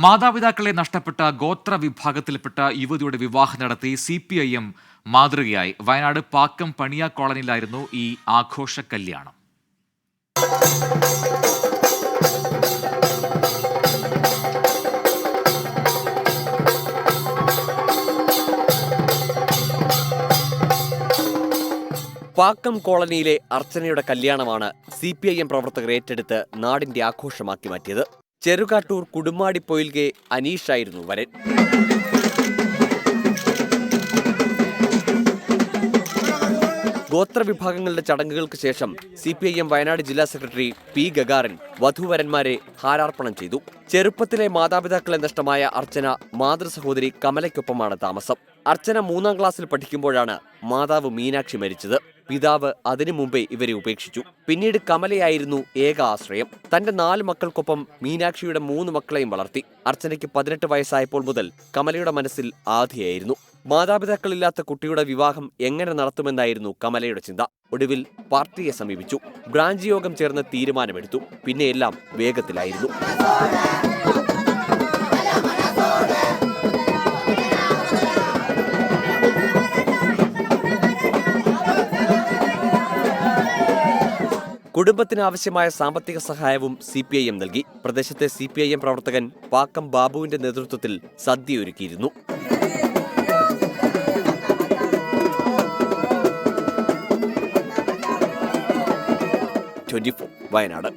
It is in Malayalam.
മാതാപിതാക്കളെ നഷ്ടപ്പെട്ട ഗോത്ര വിഭാഗത്തിൽപ്പെട്ട യുവതിയുടെ വിവാഹം നടത്തി CPIM മാതൃകയായി. വയനാട് പാക്കം പണിയ കോളനിയിലായിരുന്നു ഈ ആഘോഷ കല്യാണം. പാക്കം കോളനിയിലെ അർച്ചനയുടെ കല്യാണമാണ് CPIM പ്രവർത്തകർ ഏറ്റെടുത്ത് നാടിന്റെ ആഘോഷമാക്കി മാറ്റിയത്. ചെറുകാട്ടൂർ കുടുമാടി പൊയിൽകെ അനീഷായിരുന്നു വരൻ. ഗോത്രവിഭാഗങ്ങളുടെ ചടങ്ങുകൾക്ക് ശേഷം CPIM വയനാട് ജില്ലാ സെക്രട്ടറി P. ഗഗാറിൻ വധൂവരന്മാരെ ഹാരാർപ്പണം ചെയ്തു. ചെറുപ്പത്തിലെ മാതാപിതാക്കളെ നഷ്ടമായ അർച്ചന മാതൃസഹോദരി കമലയ്ക്കൊപ്പമാണ് താമസം. അർച്ചന 3ാം ക്ലാസ്സിൽ പഠിക്കുമ്പോഴാണ് മാതാവ് മീനാക്ഷി മരിച്ചത്. പിതാവ് അതിനു മുമ്പേ ഇവരെ ഉപേക്ഷിച്ചു. പിന്നീട് കമലയായിരുന്നു ഏക ആശ്രയം. തന്റെ 4 മക്കൾക്കൊപ്പം മീനാക്ഷിയുടെ 3 മക്കളെയും വളർത്തി. അർച്ചനയ്ക്ക് 18 വയസ്സായപ്പോൾ മുതൽ കമലയുടെ മനസ്സിൽ ആധിയായിരുന്നു. മാതാപിതാക്കളില്ലാത്ത കുട്ടിയുടെ വിവാഹം എങ്ങനെ നടത്തുമെന്നായിരുന്നു കമലയുടെ ചിന്ത. ഒടുവിൽ പാർട്ടിയെ സമീപിച്ചു. ബ്രാഞ്ച് യോഗം ചേർന്ന് തീരുമാനമെടുത്തു. പിന്നെ എല്ലാം വേഗത്തിലായിരുന്നു. കുടുംബത്തിന് ആവശ്യമായ സാമ്പത്തിക സഹായവും CPIM നൽകി. പ്രദേശത്തെ CPIM പ്രവർത്തകൻ പാക്കം ബാബുവിന്റെ നേതൃത്വത്തിൽ സദ്യ ഒരുക്കിയിരുന്നു. 24 വയനാട്.